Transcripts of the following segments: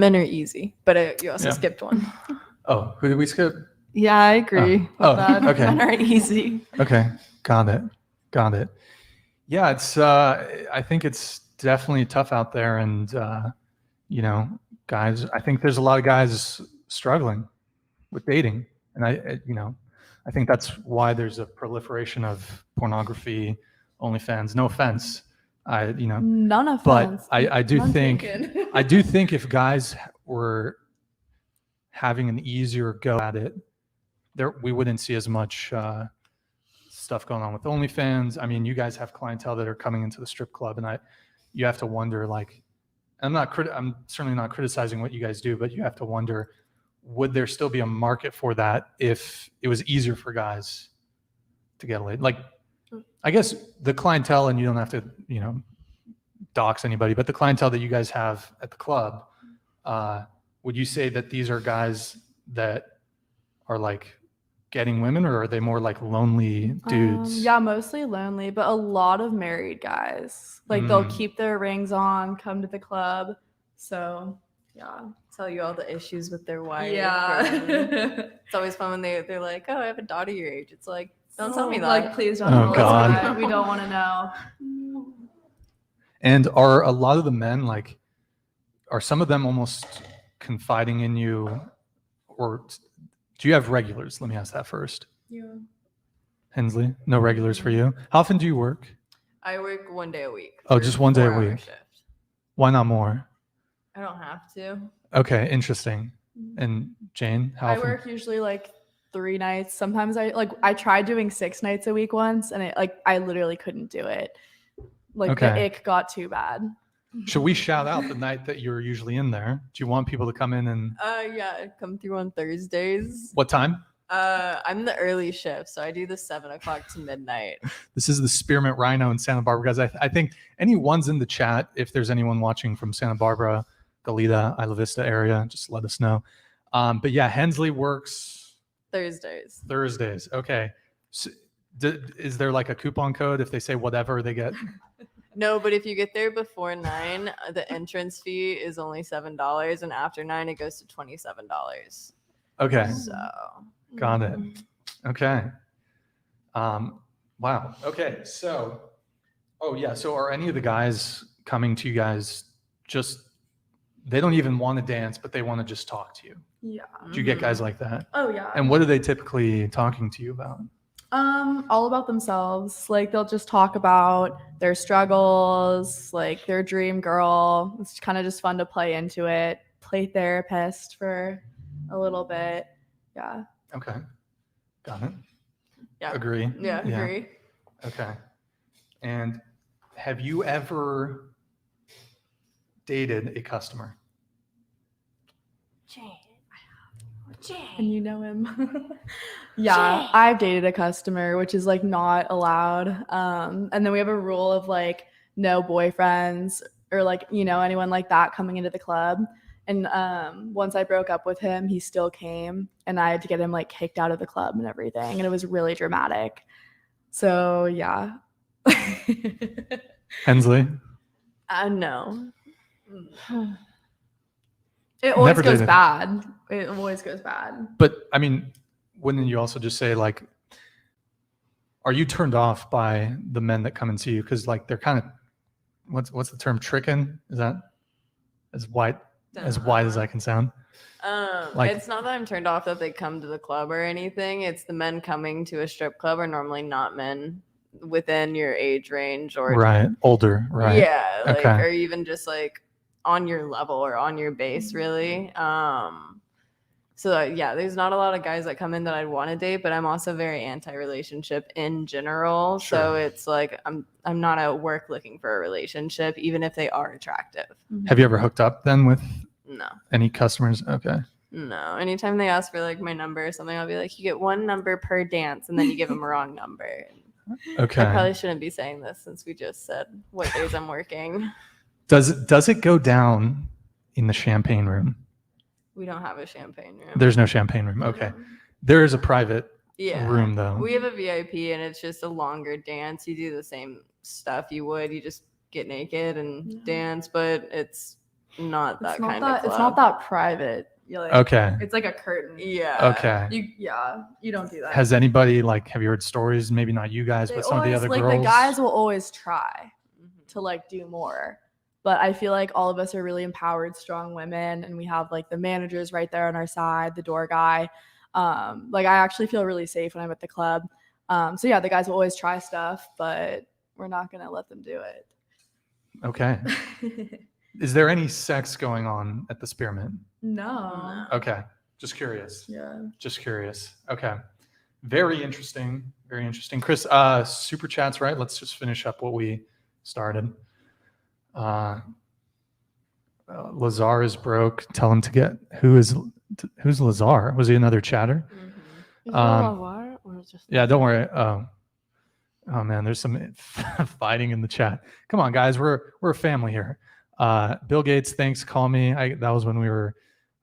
Men are easy, but you also skipped one. Oh, who did we skip? Yeah, I agree with that. Okay. Men are easy. Okay, got it. Yeah, it's. I think it's definitely tough out there, and guys. I think there's a lot of guys struggling with dating, and I think that's why there's a proliferation of pornography, OnlyFans. No offense, None offense. but I do None think taken. I do think if guys were having an easier go at it, we wouldn't see as much stuff going on with OnlyFans. I mean, you guys have clientele that are coming into the strip club, and you have to wonder, like, I'm certainly not criticizing what you guys do, but you have to wonder, would there still be a market for that if it was easier for guys to get laid? Like, I guess the clientele, and you don't have to, dox anybody, but the clientele that you guys have at the club, would you say that these are guys that are like getting women, or are they more like lonely dudes? Yeah, mostly lonely, but a lot of married guys. Like they'll keep their rings on, come to the club. So yeah, tell you all the issues with their wife. Yeah. It's always fun when they're like, oh, I have a daughter your age. It's like, don't tell me that. Like, please don't Oh, tell God. us that. We don't want to know. And are a lot of the men, like, are some of them almost confiding in you, or do you have regulars? Let me ask that first. Yeah. Hensley, no regulars for you. How often do you work? I work 1 day a week. Oh, just 1 day a week. Shift. Why not more? I don't have to. Okay, interesting. And Jane, how often? I work usually like 3 nights. Sometimes I tried doing 6 nights a week once, and I literally couldn't do it. Like the ick got too bad. Should we shout out the night that you're usually in there? Do you want people to come in and? Yeah, come through on Thursdays. What time? I'm the early shift, so I do the 7 o'clock to midnight. This is the Spearmint Rhino in Santa Barbara, guys. I think anyone's in the chat, if there's anyone watching from Santa Barbara, Goleta, Isla Vista area, just let us know. But yeah, Hensley works Thursdays. Okay. So, is there like a coupon code if they say whatever they get? No, but if you get there before 9, the entrance fee is only $7, and after 9 it goes to $27. Okay. So got it. Okay. Wow. Okay. So, so are any of the guys coming to you guys they don't even want to dance, but they want to just talk to you? Yeah. Do you get guys like that? Oh yeah. And what are they typically talking to you about? All about themselves. Like they'll just talk about their struggles, like their dream girl. It's kind of just fun to play into it, play therapist for a little bit. Yeah. Okay. Got it. Yeah. Agree. Yeah, agree. Okay. And have you ever dated a customer? Jane. And you know him. Yeah, Jane. I've dated a customer, which is like not allowed. And then we have a rule of like no boyfriends or like, anyone like that coming into the club. And once I broke up with him, he still came, and I had to get him like kicked out of the club and everything. And it was really dramatic. So yeah. Hensley? No. It always goes bad. It always goes bad. But I mean, wouldn't you also just say, like, are you turned off by the men that come and see you? Because like they're kind of, what's the term, tricking? Is that as wide as I can sound? It's not that I'm turned off that they come to the club or anything. It's the men coming to a strip club are normally not men within your age range or older, right? Yeah, like or even just like on your level or on your base, really. So yeah, there's not a lot of guys that come in that I'd want to date, but I'm also very anti-relationship in general. Sure. So it's like I'm not at work looking for a relationship, even if they are attractive. Have you ever hooked up then with No. any customers? Okay. No. Anytime they ask for like my number or something, I'll be like, you get 1 number per dance, and then you give them a wrong number. Okay. I probably shouldn't be saying this since we just said what days I'm working. Does it go down in the champagne room? We don't have a champagne room. There's no champagne room. Okay. There is a private room though. We have a VIP, and it's just a longer dance. You do the same stuff you would. You just get naked and dance, but it's not that It's not kind that. of club. It's not that private. You're like, Okay. It's like a curtain. Yeah. Okay. You don't do that. Has anybody have you heard stories? Maybe not you guys, They but some of the always, other like girls. the guys will always try Mhm. to like do more, but I feel like all of us are really empowered, strong women, and we have like the managers right there on our side, the door guy. Like I actually feel really safe when I'm at the club. So yeah, the guys will always try stuff, but we're not gonna let them do it. Okay. Is there any sex going on at the Spearmint? No. Okay. Just curious. Yeah. Just curious. Okay. Very interesting. Very interesting. Chris, super chats, right? Let's just finish up what we started. Lazar is broke. Tell him to get who's Lazar? Was he another chatter? Mhm. Is it a war or just Yeah, don't worry. Oh man, there's some fighting in the chat. Come on, guys, we're a family here. Bill Gates, thanks. Call me. That was when we were,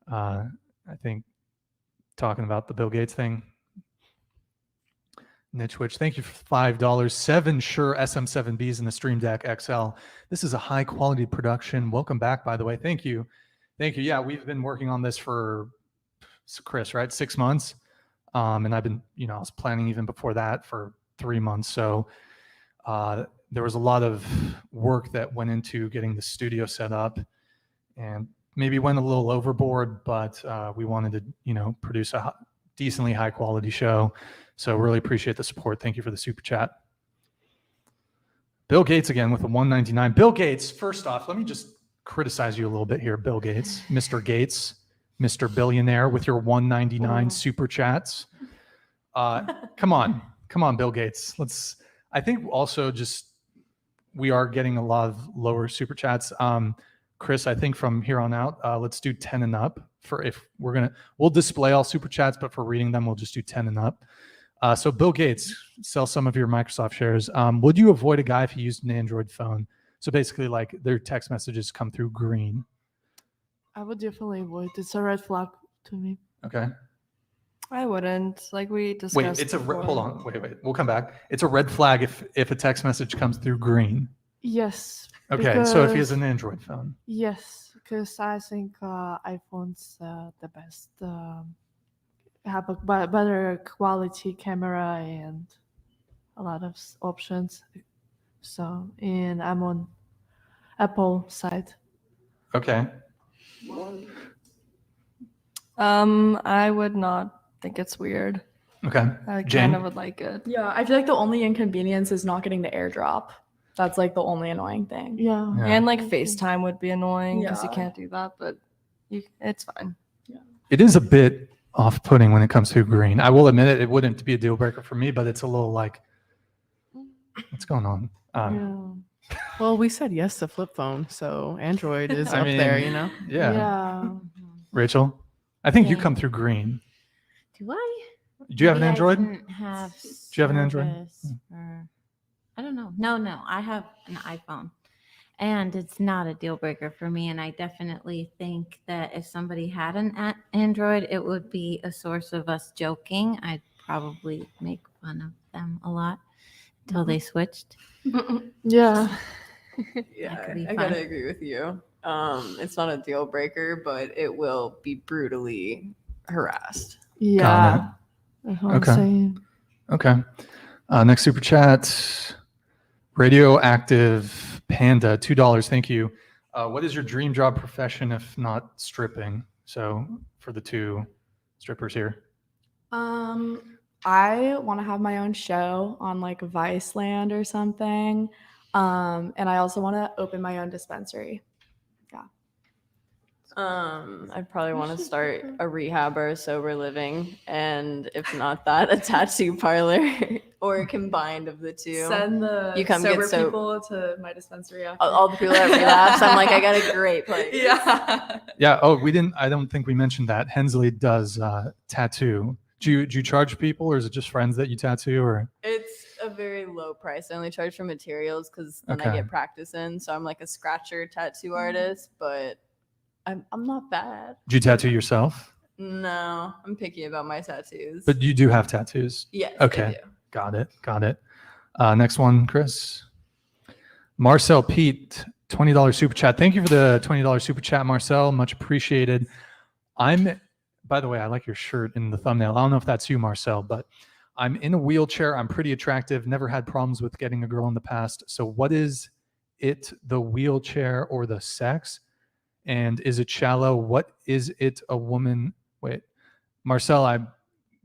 I think, talking about the Bill Gates thing. Nitchwitch, thank you for $5. 7 Shure SM7Bs in the Stream Deck XL. This is a high quality production. Welcome back, by the way. Thank you. Thank you. Yeah, we've been working on this for, Chris, right? 6 months. And I've been, I was planning even before that for 3 months. So there was a lot of work that went into getting the studio set up, and maybe went a little overboard, but we wanted to, produce a decently high quality show. So really appreciate the support. Thank you for the super chat. Bill Gates again with a $1.99. Bill Gates, first off, let me just criticize you a little bit here, Bill Gates, Mr. Billionaire, with your $1.99 super chats. Come on, Bill Gates. I think also just we are getting a lot of lower super chats. Chris, I think from here on out, let's do 10 and up. We'll display all super chats, but for reading them, we'll just do 10 and up. So Bill Gates, sell some of your Microsoft shares. Would you avoid a guy if he used an Android phone? So basically, like their text messages come through green. I would definitely avoid. It's a red flag to me. Okay. I wouldn't. Like we discussed. Wait, hold on. Wait. We'll come back. It's a red flag if a text message comes through green. Yes. Okay, so if he has an Android phone. Yes, because I think iPhone's the best. Have a better quality camera and a lot of options. So, and I'm on Apple side. Okay. I would not think it's weird. Okay. I Jane? kind of would like it. Yeah, I feel like the only inconvenience is not getting the AirDrop. That's like the only annoying thing. Yeah. Yeah. And like FaceTime would be annoying because you Yeah. can't do that, but it's fine. It is a bit off-putting when it comes to green. I will admit it wouldn't be a deal breaker for me, but it's a little like, what's going on? Yeah. Well, we said yes to flip phone, so Android is I up mean, there, you know? Yeah. Yeah. Rachel, I think you Yeah. come through green. Do I? Do you have an Maybe I Android? didn't have Do you have an Android? service or- I don't know. No, I have an iPhone. And it's not a deal breaker for me. And I definitely think that if somebody had an Android, it would be a source of us joking. I'd probably make fun of them a lot until they switched. Yeah. Yeah, could be I fun. gotta agree with you. It's not a deal breaker, but it will be brutally harassed. Yeah. That's what I'm Okay. saying. Okay. Next super chat. Radioactive Panda, $2. Thank you. What is your dream job profession if not stripping? So for the two strippers here. I want to have my own show on like Viceland or something. And I also want to open my own dispensary. I'd probably want to start a rehab or a sober living, and if not that, a tattoo parlor or a combined of the two. Send the You come get sober soap. people to my dispensary after. All the people that relapse, I'm like, I got a great place. Yeah. Yeah. Oh, I don't think we mentioned that. Hensley does tattoo. Do you charge people, or is it just friends that you tattoo, or? It's a very low price. I only charge for materials because then I Okay. get practice in. So I'm like a scratcher tattoo artist, but I'm not bad. Do you tattoo yourself? No, I'm picky about my tattoos. But you do have tattoos. yes, Okay. I do. Got it. Next one, Chris. Marcel Pete, $20 super chat. Thank you for the $20 super chat, Marcel. Much appreciated. By the way, I like your shirt in the thumbnail. I don't know if that's you, Marcel, but I'm in a wheelchair. I'm pretty attractive. Never had problems with getting a girl in the past. So what is it, the wheelchair or the sex? And is it shallow? What is it, a woman? Wait, Marcel, I'm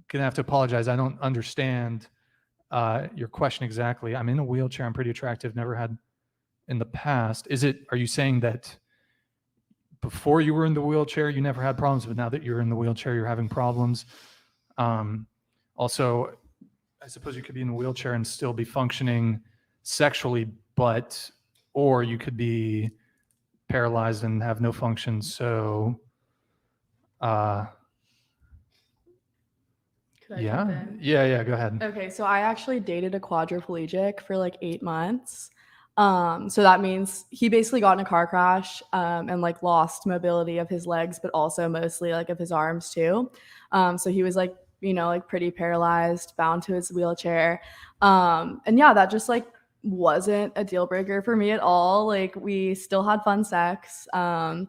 going to have to apologize. I don't understand your question exactly. I'm in a wheelchair. I'm pretty attractive. Never had in the past. Are you saying that before you were in the wheelchair, you never had problems, but now that you're in the wheelchair, you're having problems? Also, I suppose you could be in a wheelchair and still be functioning sexually, or you could be paralyzed and have no function. So, Could I jump in? yeah, go ahead. Okay, so I actually dated a quadriplegic for like 8 months. So that means he basically got in a car crash and like lost mobility of his legs, but also mostly like of his arms too. So he was like, like pretty paralyzed, bound to his wheelchair. And yeah, that just like wasn't a deal breaker for me at all. Like we still had fun sex. And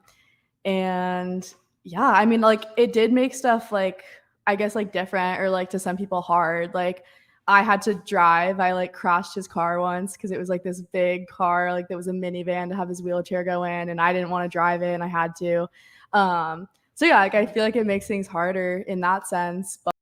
yeah, I mean, like it did make stuff like, I guess like different or like to some people hard. Like I had to drive. I like crashed his car once because it was like this big car, like that was a minivan to have his wheelchair go in, and I didn't want to drive it and I had to. So yeah, like I feel like it makes things harder in that sense. But